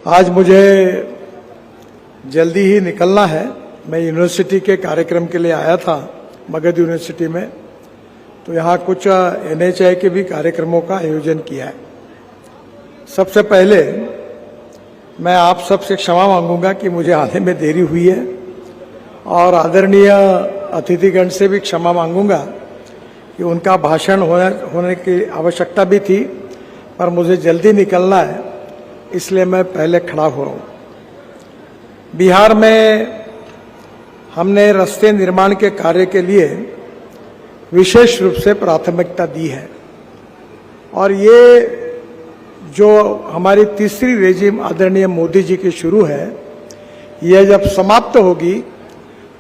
आज मुझे जल्दी ही निकलना है। मैं यूनिवर्सिटी के कार्यक्रम के लिए आया था मगध यूनिवर्सिटी में, तो यहाँ कुछ NHI के भी कार्यक्रमों का आयोजन किया है। सबसे पहले मैं आप सबसे क्षमा मांगूंगा कि मुझे आने में देरी हुई है, और आदरणीय अतिथिगण से भी क्षमा मांगूंगा कि उनका भाषण होने की आवश्यकता भी थी, पर मुझे जल्दी निकलना है, इसलिए मैं पहले खड़ा हो रहा हूँ। बिहार में हमने रास्ते निर्माण के कार्य के लिए विशेष रूप से प्राथमिकता दी है, और ये जो हमारी तीसरी रेजिम आदरणीय मोदी जी की शुरू है, यह जब समाप्त होगी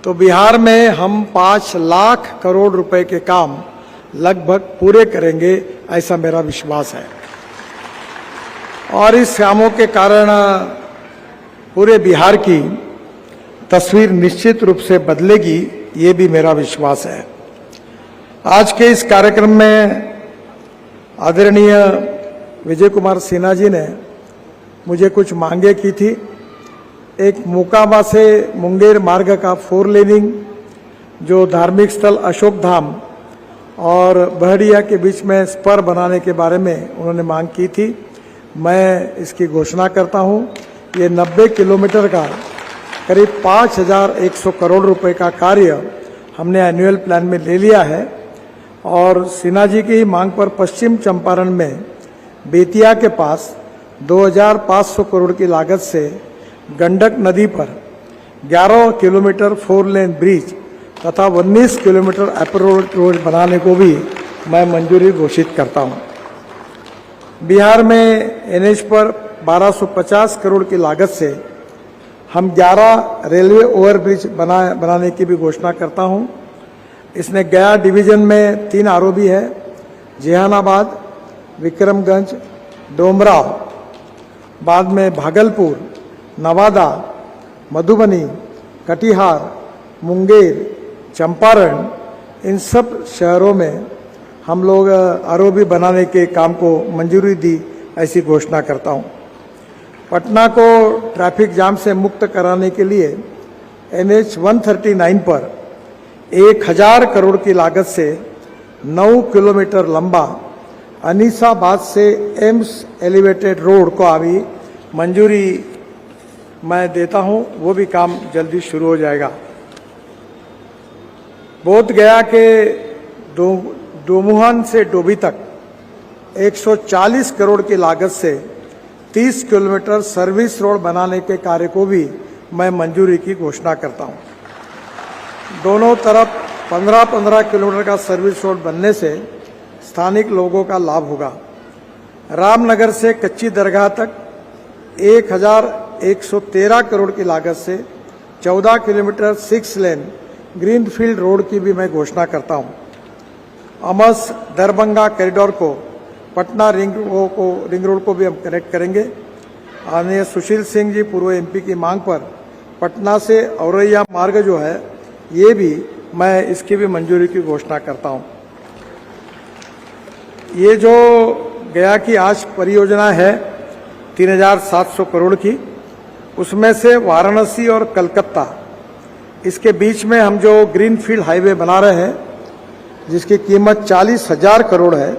तो बिहार में हम 5 लाख करोड़ रुपए के काम लगभग पूरे करेंगे, ऐसा मेरा विश्वास है। और इस कामों के कारण पूरे बिहार की तस्वीर निश्चित रूप से बदलेगी, ये भी मेरा विश्वास है। आज के इस कार्यक्रम में आदरणीय विजय कुमार सिन्हा जी ने मुझे कुछ मांगे की थी। एक मोकामा से मुंगेर मार्ग का 4 लेनिंग, जो धार्मिक स्थल अशोक धाम और बहड़िया के बीच में स्पर बनाने के बारे में उन्होंने मांग की थी। मैं इसकी घोषणा करता हूं। ये 90 किलोमीटर का करीब 5100 करोड़ रुपए का कार्य हमने एनुअल प्लान में ले लिया है। और सिन्हा जी की मांग पर पश्चिम चंपारण में बेतिया के पास 2500 करोड़ की लागत से गंडक नदी पर 11 किलोमीटर 4 लेन ब्रिज तथा 19 किलोमीटर अप्रोच रोड बनाने को भी मैं मंजूरी घोषित करता हूं। बिहार में NH पर 1250 करोड़ की लागत से हम 11 रेलवे ओवरब्रिज बनाने की भी घोषणा करता हूं। इसने गया डिवीजन में 3 ROB है, जहानाबाद, विक्रमगंज, डोमराव, बाद में भागलपुर, नवादा, मधुबनी, कटिहार, मुंगेर, चंपारण, इन सब शहरों में हम लोग ROB बनाने के काम को मंजूरी दी, ऐसी घोषणा करता हूं। पटना को ट्रैफिक जाम से मुक्त कराने के लिए NH 139 पर 1000 करोड़ की लागत से 9 किलोमीटर लंबा अनीसाबाद से एम्स एलिवेटेड रोड को अभी मंजूरी मैं देता हूं, वो भी काम जल्दी शुरू हो जाएगा। बोध गया के डोमुहान से डोभी तक 140 करोड़ की लागत से 30 किलोमीटर सर्विस रोड बनाने के कार्य को भी मैं मंजूरी की घोषणा करता हूं। दोनों तरफ 15-15 किलोमीटर का सर्विस रोड बनने से स्थानिक लोगों का लाभ होगा। रामनगर से कच्ची दरगाह तक 1113 करोड़ की लागत से 14 किलोमीटर 6 लेन ग्रीनफील्ड रोड की भी मैं घोषणा करता हूं। अमस दरभंगा कॉरिडोर को पटना रिंग रोड को भी हम कनेक्ट करेंगे। आदरणीय सुशील सिंह जी पूर्व MP की मांग पर पटना से औरैया मार्ग जो है, ये भी मैं इसकी भी मंजूरी की घोषणा करता हूं। ये जो गया की आज परियोजना है 3700 करोड़ की, उसमें से वाराणसी और कलकत्ता, इसके बीच में हम जो ग्रीनफील्ड हाईवे बना रहे हैं, जिसकी कीमत 40,000 करोड़ है,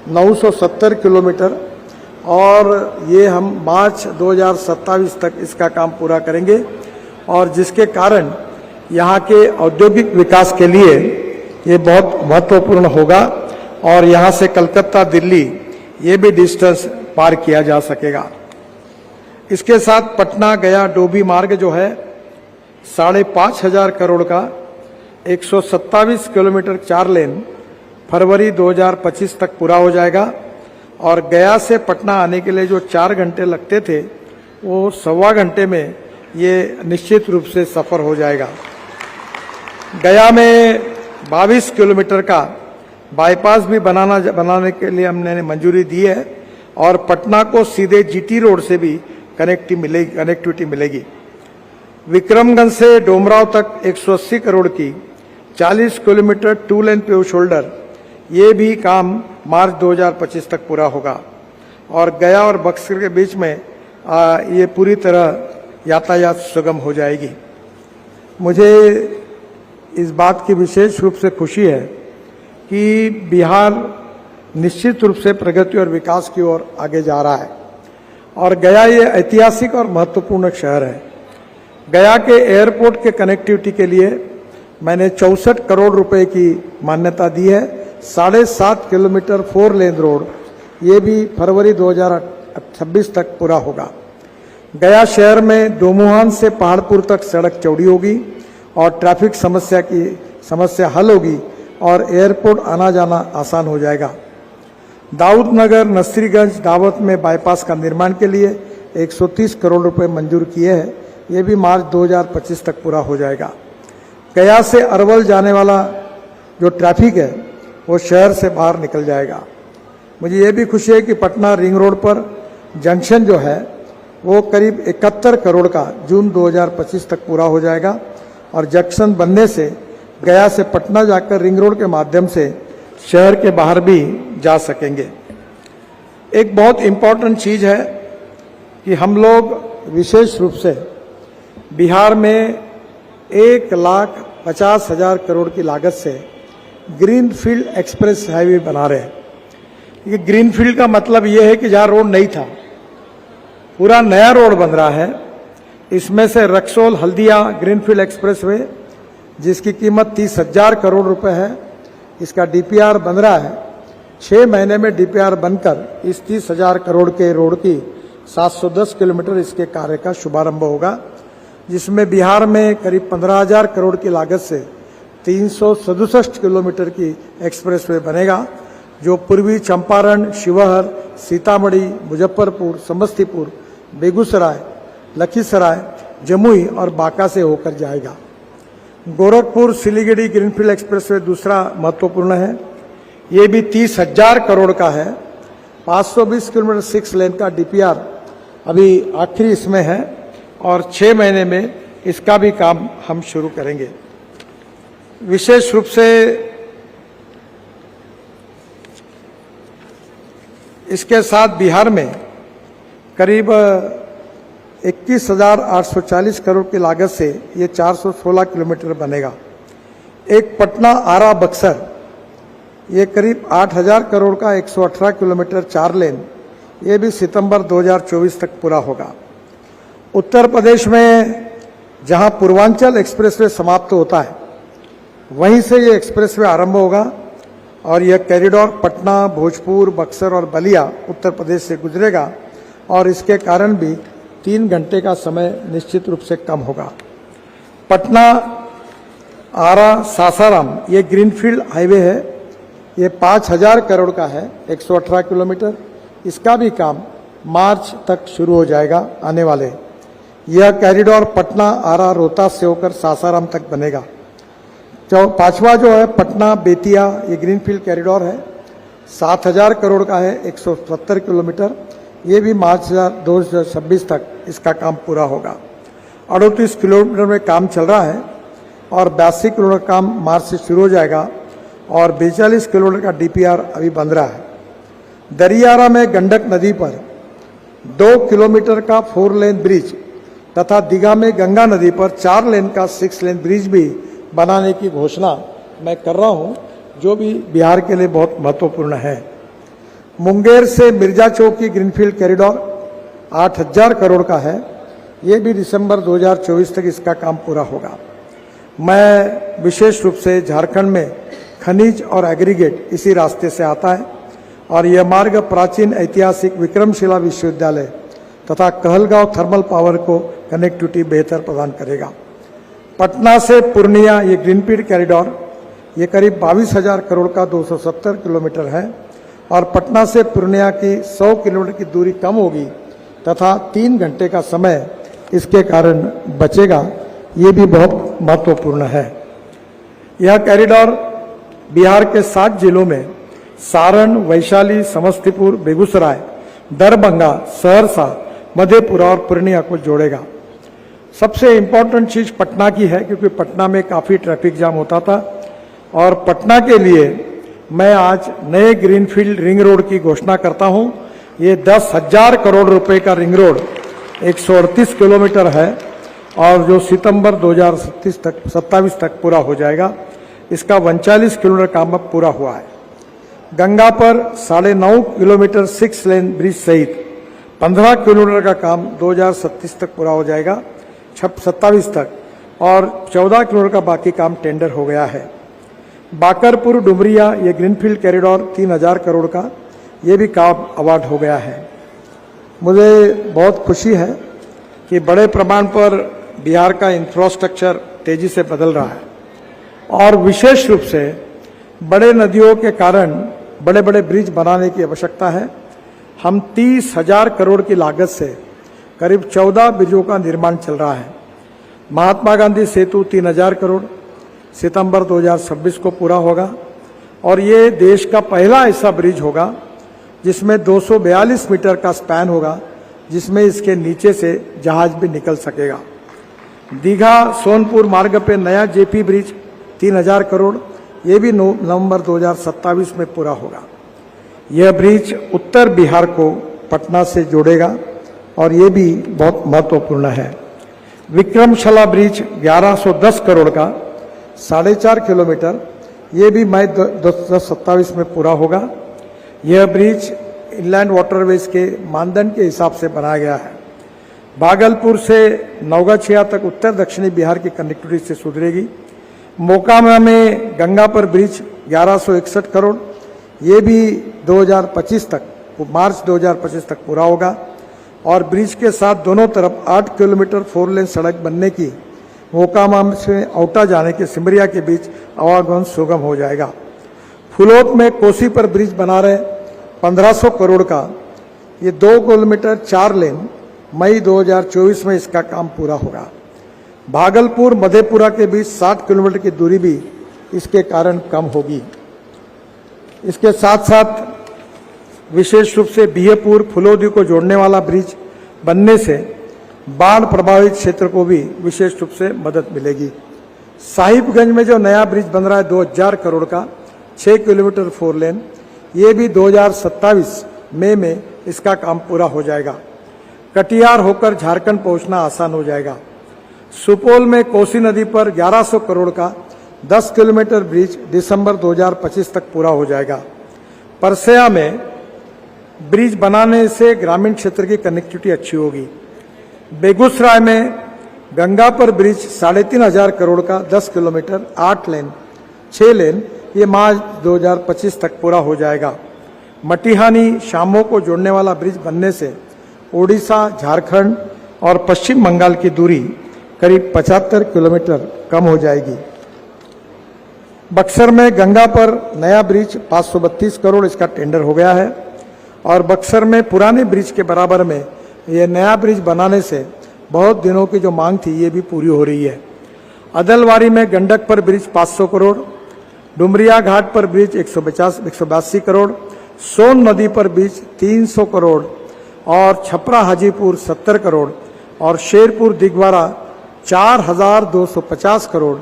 970 किलोमीटर, और ये हम मार्च 2027 तक इसका काम पूरा करेंगे, और जिसके कारण यहाँ के औद्योगिक विकास के लिए ये बहुत महत्वपूर्ण होगा, और यहाँ से कलकत्ता दिल्ली ये भी डिस्टेंस पार किया जा सकेगा। इसके साथ पटना गया डोभी मार्ग जो है 5,500 करोड़ का 127 किलोमीटर 4 लेन फरवरी 2025 तक पूरा हो जाएगा, और गया से पटना आने के लिए जो 4 घंटे लगते थे, वो 1.25 घंटे में ये निश्चित रूप से सफर हो जाएगा। गया में 22 किलोमीटर का बाईपास भी बनाने के लिए हमने मंजूरी दी है, और पटना को सीधे GT रोड से भी कनेक्टिविटी मिलेगी। विक्रमगंज से डोमराव तक 180 करोड़ की 40 किलोमीटर 2 लेन पेव शोल्डर, ये भी काम मार्च 2025 तक पूरा होगा। और गया और बक्सर के बीच में ये पूरी तरह यातायात सुगम हो जाएगी। मुझे इस बात की विशेष रूप से खुशी है कि बिहार निश्चित रूप से प्रगति और विकास की ओर आगे जा रहा है और गया ये ऐतिहासिक और महत्वपूर्ण शहर है। गया के एयरपोर्ट के कनेक्टिविटी के लिए मैंने 64 करोड़ रुपए की मान्यता दी है। 7.5 किलोमीटर 4 लेन रोड ये भी फरवरी 2026 तक पूरा होगा। गया शहर में दोमुहान से पहाड़पुर तक सड़क चौड़ी होगी और ट्रैफिक समस्या हल होगी और एयरपोर्ट आना जाना आसान हो जाएगा। दाऊद नगर नसरीगंज दावत में बाईपास का निर्माण के लिए 130 करोड़ रुपए मंजूर किए हैं। ये भी मार्च 2025 तक पूरा हो जाएगा। गया से अरवल जाने वाला जो ट्रैफिक है वो शहर से बाहर निकल जाएगा। मुझे ये भी खुशी है कि पटना रिंग रोड पर जंक्शन जो है वो करीब 71 करोड़ का जून 2025 तक पूरा हो जाएगा और जंक्शन बनने से गया से पटना जाकर रिंग रोड के माध्यम से शहर के बाहर भी जा सकेंगे। एक बहुत इम्पोर्टेंट चीज़ है कि हम लोग विशेष रूप से बिहार में 1,50,000 करोड़ की लागत से ग्रीनफील्ड एक्सप्रेस हाईवे बना रहे हैं। ये ग्रीनफील्ड का मतलब ये है कि जहाँ रोड नहीं था पूरा नया रोड बन रहा है। इसमें से रक्सौल हल्दिया ग्रीनफील्ड एक्सप्रेसवे जिसकी कीमत 30,000 करोड़ रुपए है, इसका डीपीआर बन रहा है। 6 महीने में डीपीआर बनकर इस 30,000 करोड़ के रोड की 710 किलोमीटर इसके कार्य का शुभारंभ होगा, जिसमें बिहार में करीब 15,000 करोड़ की लागत से 367 किलोमीटर की एक्सप्रेसवे बनेगा, जो पूर्वी चंपारण, शिवहर, सीतामढ़ी, मुजफ्फरपुर, समस्तीपुर, बेगूसराय, लखीसराय, जमुई और बांका से होकर जाएगा। गोरखपुर सिलीगुड़ी ग्रीनफील्ड एक्सप्रेसवे दूसरा महत्वपूर्ण है। ये भी 30,000 करोड़ का है। 520 किलोमीटर 6 लेन का डीपीआर अभी आखिरी इसमें है और 6 महीने में इसका भी काम हम शुरू करेंगे। विशेष रूप से इसके साथ बिहार में करीब 21,840 करोड़ की लागत से ये 416 किलोमीटर बनेगा। एक पटना आरा बक्सर ये करीब 8,000 करोड़ का 118 किलोमीटर 4 लेन, ये भी सितंबर 2024 तक पूरा होगा। उत्तर प्रदेश में जहां पूर्वांचल एक्सप्रेसवे समाप्त होता है वहीं से ये एक्सप्रेसवे आरंभ होगा और यह कॉरिडोर पटना, भोजपुर, बक्सर और बलिया उत्तर प्रदेश से गुजरेगा और इसके कारण भी 3 घंटे का समय निश्चित रूप से कम होगा। पटना आरा सासाराम ये ग्रीनफील्ड हाईवे है। ये 5,000 करोड़ का है, 118 किलोमीटर। इसका भी काम मार्च तक शुरू हो जाएगा आने वाले। यह कॉरिडोर पटना आरा रोहतास से होकर सासाराम तक बनेगा। जो 5वां जो है पटना बेतिया ये ग्रीनफील्ड कॉरिडोर है, 7,000 करोड़ का है, 170 किलोमीटर। ये भी मार्च 2026 तक इसका काम पूरा होगा। 38 किलोमीटर में काम चल रहा है और 82 किलोमीटर काम मार्च से शुरू हो जाएगा और 42 किलोमीटर का डीपीआर अभी बन रहा है। दरियारा में गंडक नदी पर 2 किलोमीटर का 4 लेन ब्रिज तथा दीघा में गंगा नदी पर 4 लेन का 6 लेन ब्रिज भी बनाने की घोषणा मैं कर रहा हूं, जो भी बिहार के लिए बहुत महत्वपूर्ण है। मुंगेर से मिर्जा चौक की ग्रीनफील्ड कॉरिडोर 8,000 करोड़ का है। ये भी दिसंबर 2024 तक इसका काम पूरा होगा। मैं विशेष रूप से झारखंड में खनिज और एग्रीगेट इसी रास्ते से आता है और यह मार्ग प्राचीन ऐतिहासिक विक्रमशिला विश्वविद्यालय तथा कहलगांव थर्मल पावर को कनेक्टिविटी बेहतर प्रदान करेगा। पटना से पूर्णिया ये ग्रीनफील्ड कॉरिडोर ये करीब 22,000 करोड़ का 270 किलोमीटर है और पटना से पूर्णिया की 100 किलोमीटर की दूरी कम होगी तथा 3 घंटे का समय इसके कारण बचेगा। ये भी बहुत महत्वपूर्ण है। यह कॉरिडोर बिहार के 7 जिलों में सारण, वैशाली, समस्तीपुर, बेगूसराय, दरभंगा, सहरसा, मधेपुरा और पूर्णिया को जोड़ेगा। सबसे इम्पोर्टेंट चीज पटना की है क्योंकि पटना में काफी ट्रैफिक जाम होता था और पटना के लिए मैं आज नए ग्रीनफील्ड रिंग रोड की घोषणा करता हूं। ये 10,000 करोड़ रुपए का रिंग रोड 138 किलोमीटर है और जो सितंबर 2027 तक पूरा हो जाएगा। इसका 39 किलोमीटर काम अब पूरा हुआ है। गंगा पर 9.5 किलोमीटर 6 लेन ब्रिज सहित 15 किलोमीटर का काम 2037 तक पूरा हो जाएगा, 27 तक, और 14 किलोमीटर का बाकी काम टेंडर हो गया है। बाकरपुर डुमरिया ये ग्रीनफील्ड कॉरिडोर 3000 करोड़ का, ये भी काम अवार्ड हो गया है। मुझे बहुत खुशी है कि बड़े प्रमाण पर बिहार का इंफ्रास्ट्रक्चर तेजी से बदल रहा है और विशेष रूप से बड़े नदियों के कारण बड़े बड़े ब्रिज बनाने की आवश्यकता है। हम 30,000 करोड़ की लागत से करीब 14 ब्रिजों का निर्माण चल रहा है। महात्मा गांधी सेतु 3000 करोड़ सितंबर 2026 को पूरा होगा और ये देश का पहला ऐसा ब्रिज होगा जिसमें 242 मीटर का स्पैन होगा, जिसमें इसके नीचे से जहाज भी निकल सकेगा। दीघा सोनपुर मार्ग पे नया जेपी ब्रिज 3000 करोड़, ये भी नवंबर 2027 में पूरा होगा। यह ब्रिज उत्तर बिहार को पटना से जोड़ेगा और ये भी बहुत महत्वपूर्ण है। विक्रमशिला ब्रिज 1110 करोड़ का 4.5 किलोमीटर, ये भी मई 2027 में पूरा होगा। यह ब्रिज इनलैंड वाटरवेज के मानदंड के हिसाब से बनाया गया है। भागलपुर से नौगाछिया तक उत्तर दक्षिणी बिहार की कनेक्टिविटी से सुधरेगी। मोकामा में गंगा पर ब्रिज 1161 करोड़, ये भी 2025 तक, मार्च 2025 तक पूरा होगा और ब्रिज के साथ दोनों तरफ 8 किलोमीटर 4 लेन सड़क बनने की मोकामा से औटा जाने के सिमरिया के बीच आवागमन सुगम हो जाएगा। फुलोत में कोसी पर ब्रिज बना रहे 1500 करोड़ का, ये 2 किलोमीटर 4 लेन, मई 2024 में इसका काम पूरा होगा। भागलपुर मधेपुरा के बीच 60 किलोमीटर की दूरी भी इसके कारण कम होगी। इसके साथ साथ विशेष रूप से बिहेपुर फुलोदी को जोड़ने वाला ब्रिज बनने से बाढ़ प्रभावित क्षेत्र को भी विशेष रूप से मदद मिलेगी। साहिबगंज में जो नया ब्रिज बन रहा है 2000 करोड़ का 6 किलोमीटर 4 लेन, ये भी 2027 मई में इसका काम पूरा हो जाएगा। कटिहार होकर झारखंड पहुंचना आसान हो जाएगा। सुपौल में कोसी नदी पर 1100 करोड़ का 10 किलोमीटर ब्रिज दिसंबर 2025 तक पूरा हो जाएगा। परसया में ब्रिज बनाने से ग्रामीण क्षेत्र की कनेक्टिविटी अच्छी होगी। बेगूसराय में गंगा पर ब्रिज 3500 करोड़ का 10 किलोमीटर 8 लेन 6 लेन, ये मार्च 2025 तक पूरा हो जाएगा। मटिहानी शामो को जोड़ने वाला ब्रिज बनने से ओडिशा, झारखंड और पश्चिम बंगाल की दूरी करीब 75 किलोमीटर कम हो जाएगी। बक्सर में गंगा पर नया ब्रिज 532 करोड़, इसका टेंडर हो गया है और बक्सर में पुराने ब्रिज के बराबर में यह नया ब्रिज बनाने से बहुत दिनों की जो मांग थी ये भी पूरी हो रही है। अदलवारी में गंडक पर ब्रिज 500 करोड़, डुमरिया घाट पर ब्रिज 182 करोड़, सोन नदी पर ब्रिज 300 करोड़ और छपरा हाजीपुर 70 करोड़ और शेरपुर दिगवारा 4250 करोड़,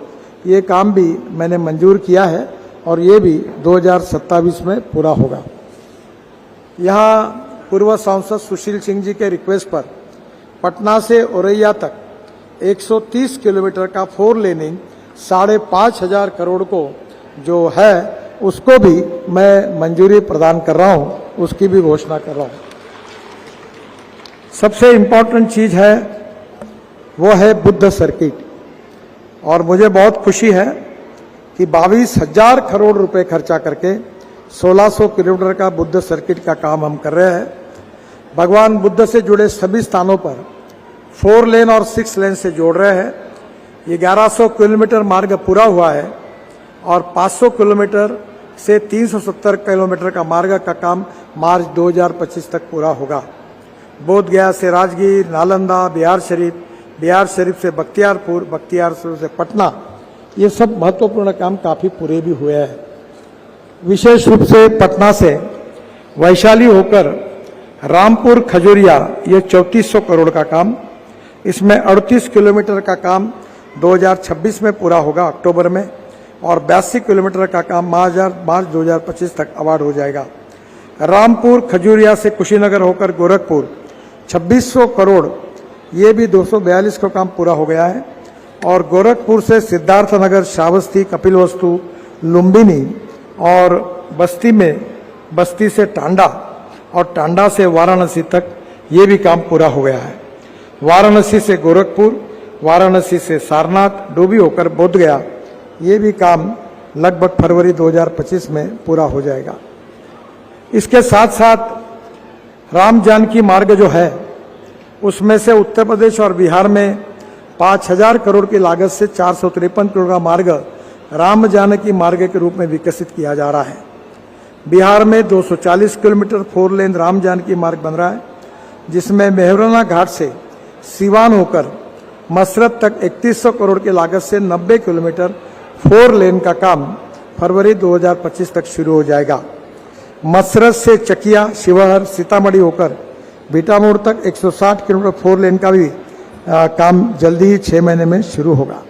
ये काम भी मैंने मंजूर किया है और ये भी 2027 में पूरा होगा। यहाँ पूर्व सांसद सुशील सिंह जी के रिक्वेस्ट पर पटना से औरैया तक 130 किलोमीटर का 4 लेनिंग 5,500 करोड़ को जो है उसको भी मैं मंजूरी प्रदान कर रहा हूँ, उसकी भी घोषणा कर रहा हूँ। सबसे इम्पोर्टेंट चीज है वो है बुद्ध सर्किट और मुझे बहुत खुशी है कि 22,000 करोड़ रुपए खर्चा करके 1600 किलोमीटर का बुद्ध सर्किट का काम हम कर रहे हैं। भगवान बुद्ध से जुड़े सभी स्थानों पर 4 लेन और 6 लेन से जोड़ रहे हैं। ये 1100 किलोमीटर मार्ग पूरा हुआ है और 500 किलोमीटर से 370 किलोमीटर का मार्ग का काम मार्च 2025 तक पूरा होगा। बोध गया से राजगीर, नालंदा, बिहार शरीफ से बख्तियारपुर, बख्तियारपुर से पटना, ये सब महत्वपूर्ण काम काफी पूरे भी हुए हैं। विशेष रूप से पटना से वैशाली होकर रामपुर खजूरिया, ये 3400 करोड़ का काम, इसमें 38 किलोमीटर का काम 2026 में पूरा होगा अक्टूबर में और 82 किलोमीटर का काम मार्च 2025 तक अवार्ड हो जाएगा। रामपुर खजूरिया से कुशीनगर होकर गोरखपुर 2600 करोड़ ये भी 242 का काम पूरा हो गया है। और गोरखपुर से सिद्धार्थनगर, श्रावस्ती, कपिलवस्तु, लुम्बिनी और बस्ती से टांडा और टांडा से वाराणसी तक ये भी काम पूरा हो गया है। वाराणसी से गोरखपुर, वाराणसी से सारनाथ, डोभी होकर बोध गया, ये भी काम लगभग फरवरी 2025 में पूरा हो जाएगा। इसके साथ साथ राम जानकी मार्ग जो है, उसमें से उत्तर प्रदेश और बिहार में 5000 करोड़ की लागत से 453 करोड़ का मार्ग राम जानकी मार्ग के रूप में विकसित किया जा रहा है। बिहार में 240 किलोमीटर 4 लेन राम जानकी मार्ग बन रहा है, जिसमें मेहराना घाट से सिवान होकर मसरत तक 3100 करोड़ की लागत से 90 किलोमीटर 4 लेन का काम फरवरी 2025 तक शुरू हो जाएगा। मसरत से चकिया, शिवहर, सीतामढ़ी होकर बीटामोड़ तक 160 किलोमीटर 4 लेन का भी काम जल्दी ही 6 महीने में शुरू होगा।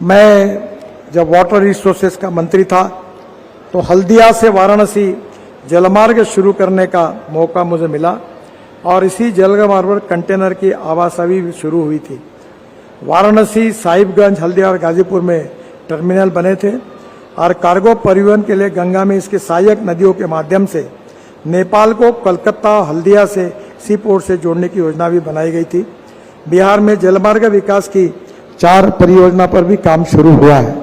मैं जब वाटर रिसोर्सेज का मंत्री था तो हल्दिया से वाराणसी जलमार्ग शुरू करने का मौका मुझे मिला और इसी जलमार्ग पर कंटेनर की आवाजाही भी शुरू हुई थी। वाराणसी, साहिबगंज, हल्दिया और गाजीपुर में टर्मिनल बने थे और कार्गो परिवहन के लिए गंगा में इसकी सहायक नदियों के माध्यम से नेपाल को कलकत्ता, हल्दिया से सी पोर्ट से जोड़ने की योजना भी बनाई गई थी। बिहार में जलमार्ग विकास की 4 परियोजना पर भी काम शुरू हुआ है।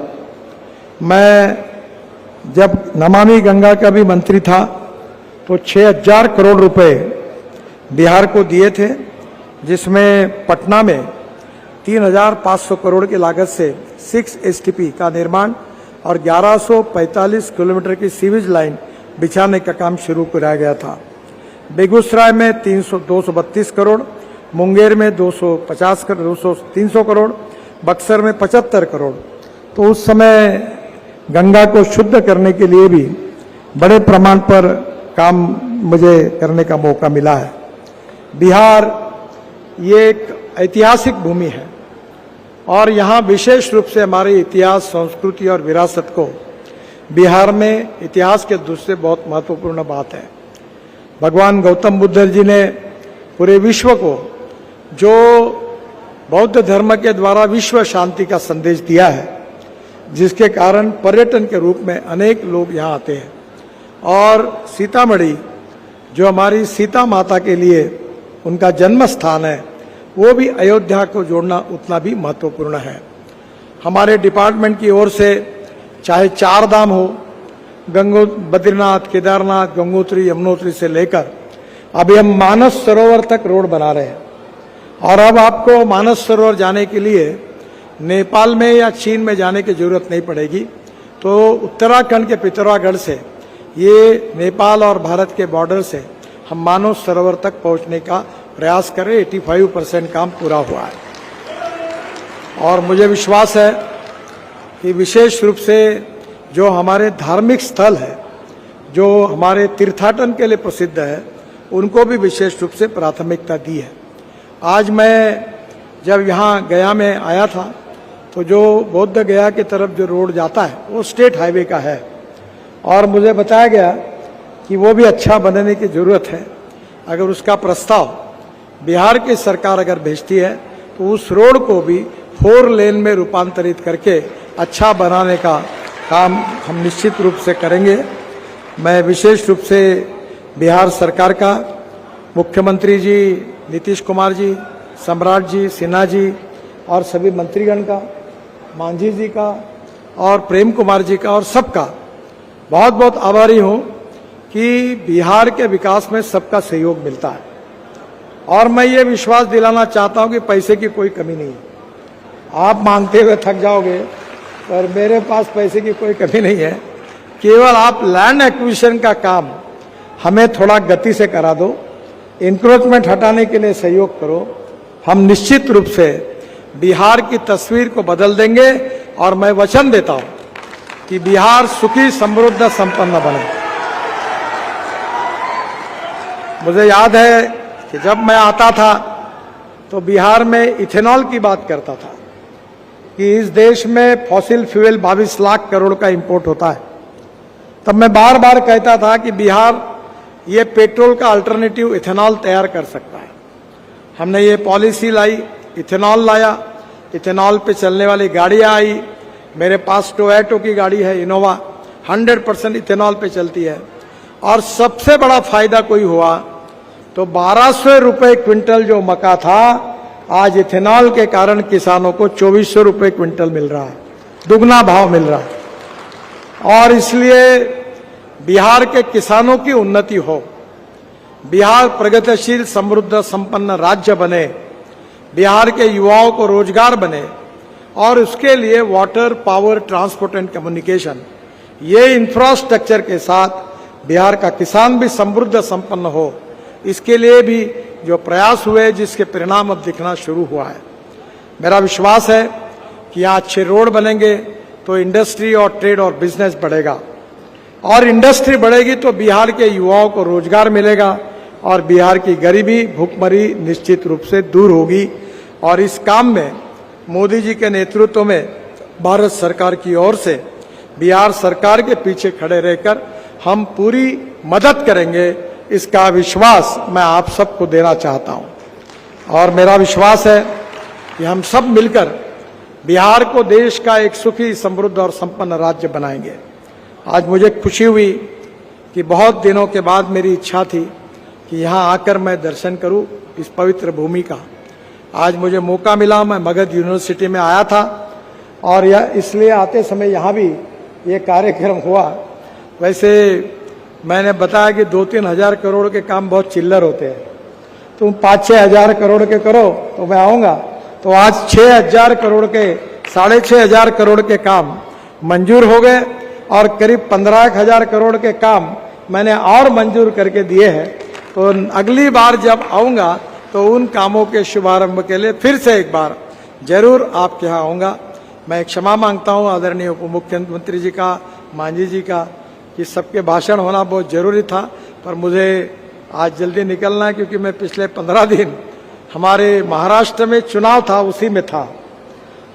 मैं जब नमामि गंगा का भी मंत्री था तो 6000 करोड़ रुपए बिहार को दिए थे, जिसमें पटना में 3500 करोड़ की लागत से 6 STP का निर्माण और 1145 किलोमीटर की सीवेज लाइन बिछाने का काम शुरू कराया गया था। बेगूसराय में 232 करोड़, मुंगेर में 300 करोड़, बक्सर में 75 करोड़। तो उस समय गंगा को शुद्ध करने के लिए भी बड़े प्रमाण पर काम मुझे करने का मौका मिला है। बिहार ये एक ऐतिहासिक भूमि है और यहाँ विशेष रूप से हमारे इतिहास, संस्कृति और विरासत को बिहार में इतिहास के दूसरे बहुत महत्वपूर्ण बात है। भगवान गौतम बुद्ध जी ने पूरे विश्व को जो बौद्ध धर्म के द्वारा विश्व शांति का संदेश दिया है, जिसके कारण पर्यटन के रूप में अनेक लोग यहाँ आते हैं। और सीतामढ़ी जो हमारी सीता माता के लिए उनका जन्म स्थान है, वो भी अयोध्या को जोड़ना उतना भी महत्वपूर्ण है। हमारे डिपार्टमेंट की ओर से चाहे 4 धाम हो, बद्रीनाथ, केदारनाथ, गंगोत्री, यमुनोत्री से लेकर अभी हम मानस सरोवर तक रोड बना रहे हैं। और अब आपको मानस सरोवर जाने के लिए नेपाल में या चीन में जाने की जरूरत नहीं पड़ेगी। तो उत्तराखंड के पिथौरागढ़ से ये नेपाल और भारत के बॉर्डर से हम मानस सरोवर तक पहुंचने का प्रयास करें। 85% काम पूरा हुआ है और मुझे विश्वास है कि विशेष रूप से जो हमारे धार्मिक स्थल है, जो हमारे तीर्थाटन के लिए प्रसिद्ध है, उनको भी विशेष रूप से प्राथमिकता दी है। आज मैं जब यहाँ गया में आया था तो जो बौद्ध गया की तरफ जो रोड जाता है वो स्टेट हाईवे का है और मुझे बताया गया कि वो भी अच्छा बनने की जरूरत है। अगर उसका प्रस्ताव बिहार की सरकार अगर भेजती है तो उस रोड को भी 4 लेन में रूपांतरित करके अच्छा बनाने का काम हम निश्चित रूप से करेंगे। मैं विशेष रूप से बिहार सरकार का, मुख्यमंत्री जी नीतीश कुमार जी, सम्राट जी, सिन्हा जी और सभी मंत्रीगण का, मांझी जी का और प्रेम कुमार जी का और सबका बहुत बहुत आभारी हूँ कि बिहार के विकास में सबका सहयोग मिलता है। और मैं ये विश्वास दिलाना चाहता हूँ कि पैसे की कोई कमी नहीं है। आप मांगते हुए थक जाओगे और मेरे पास पैसे की कोई कमी नहीं है। केवल आप लैंड एक्विजिशन का काम हमें थोड़ा गति से करा दो, इंक्रोचमेंट हटाने के लिए सहयोग करो। हम निश्चित रूप से बिहार की तस्वीर को बदल देंगे और मैं वचन देता हूं कि बिहार सुखी, समृद्ध, संपन्न बने। मुझे याद है कि जब मैं आता था तो बिहार में इथेनॉल की बात करता था कि इस देश में फॉसिल फ्यूल 22 लाख करोड़ का इंपोर्ट होता है। तब मैं बार बार कहता था कि बिहार ये पेट्रोल का अल्टरनेटिव इथेनॉल तैयार कर सकता है। हमने ये पॉलिसी लाई, इथेनॉल लाया, इथेनॉल पे चलने वाली गाड़ियां आई। मेरे पास टोयोटो की गाड़ी है इनोवा, 100% इथेनॉल पे चलती है। और सबसे बड़ा फायदा कोई हुआ तो 1200 रुपए क्विंटल जो मक्का था, आज इथेनॉल के कारण किसानों को 2400 रुपए क्विंटल मिल रहा है, दुगना भाव मिल रहा है। और इसलिए बिहार के किसानों की उन्नति हो, बिहार प्रगतिशील समृद्ध संपन्न राज्य बने, बिहार के युवाओं को रोजगार बने, और उसके लिए water, power, transport and communication, ये इंफ्रास्ट्रक्चर के साथ बिहार का किसान भी समृद्ध संपन्न हो, इसके लिए भी जो प्रयास हुए, जिसके परिणाम अब दिखना शुरू हुआ है। मेरा विश्वास है कि यहाँ अच्छे रोड बनेंगे तो इंडस्ट्री और ट्रेड और बिजनेस बढ़ेगा, और इंडस्ट्री बढ़ेगी तो बिहार के युवाओं को रोजगार मिलेगा, और बिहार की गरीबी, भूखमरी निश्चित रूप से दूर होगी। और इस काम में मोदी जी के नेतृत्व में भारत सरकार की ओर से बिहार सरकार के पीछे खड़े रहकर हम पूरी मदद करेंगे, इसका विश्वास मैं आप सबको देना चाहता हूं। और मेरा विश्वास है कि हम सब मिलकर बिहार को देश का एक सुखी, समृद्ध और संपन्न राज्य बनाएंगे। आज मुझे खुशी हुई कि बहुत दिनों के बाद मेरी इच्छा थी कि यहाँ आकर मैं दर्शन करूं इस पवित्र भूमि का। आज मुझे मौका मिला, मैं मगध यूनिवर्सिटी में आया था, और यह इसलिए आते समय यहाँ भी ये कार्यक्रम हुआ। वैसे मैंने बताया कि 2-3 हजार करोड़ के काम बहुत चिल्लर होते हैं, तुम 5-6 हजार करोड़ के करो तो मैं आऊँगा। तो आज 6,000 करोड़ के, 6,500 करोड़ के काम मंजूर हो गए, और करीब 15,000 करोड़ के काम मैंने और मंजूर करके दिए हैं। तो अगली बार जब आऊँगा तो उन कामों के शुभारंभ के लिए फिर से एक बार जरूर आपके यहाँ आऊँगा। मैं क्षमा मांगता हूँ आदरणीय उप मुख्यमंत्री जी का, मांझी जी का, कि सबके भाषण होना बहुत जरूरी था, पर मुझे आज जल्दी निकलना है क्योंकि मैं पिछले 15 दिन हमारे महाराष्ट्र में चुनाव था, उसी में था,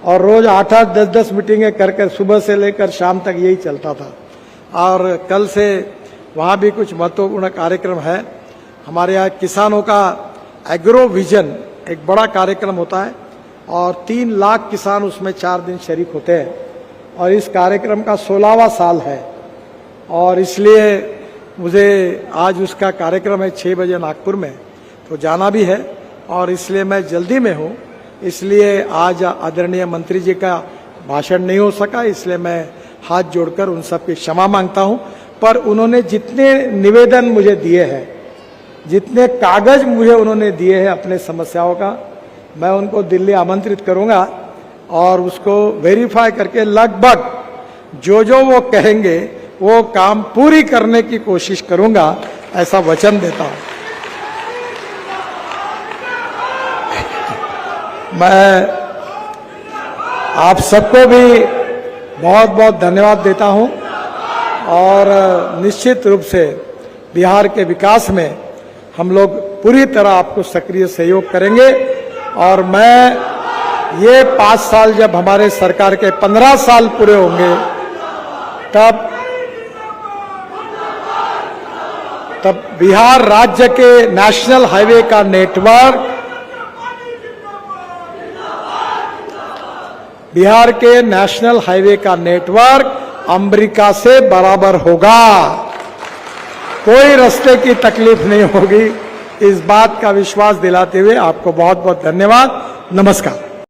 और रोज 8-8, 10-10 मीटिंगें कर सुबह से लेकर शाम तक यही चलता था। और कल से वहाँ भी कुछ महत्वपूर्ण कार्यक्रम है। हमारे यहाँ किसानों का एग्रो विजन एक बड़ा कार्यक्रम होता है, और 3 लाख किसान उसमें 4 दिन शरीक होते हैं, और इस कार्यक्रम का 16वां साल है। और इसलिए मुझे आज उसका कार्यक्रम है 6 बजे नागपुर में, तो जाना भी है, और इसलिए मैं जल्दी में हूँ, इसलिए आज आदरणीय मंत्री जी का भाषण नहीं हो सका, इसलिए मैं हाथ जोड़कर उन सब की क्षमा मांगता हूँ। पर उन्होंने जितने निवेदन मुझे दिए हैं, जितने कागज मुझे उन्होंने दिए हैं अपने समस्याओं का, मैं उनको दिल्ली आमंत्रित करूंगा, और उसको वेरीफाई करके लगभग जो जो वो कहेंगे वो काम पूरी करने की कोशिश करूंगा, ऐसा वचन देता हूं। मैं आप सबको भी बहुत बहुत धन्यवाद देता हूं, और निश्चित रूप से बिहार के विकास में हम लोग पूरी तरह आपको सक्रिय सहयोग करेंगे। और मैं ये 5 साल जब हमारे सरकार के 15 साल पूरे होंगे, तब बिहार राज्य के नेशनल हाईवे का नेटवर्क, बिहार के नेशनल हाईवे का नेटवर्क अमेरिका से बराबर होगा, कोई रास्ते की तकलीफ नहीं होगी। इस बात का विश्वास दिलाते हुए आपको बहुत बहुत धन्यवाद। नमस्कार।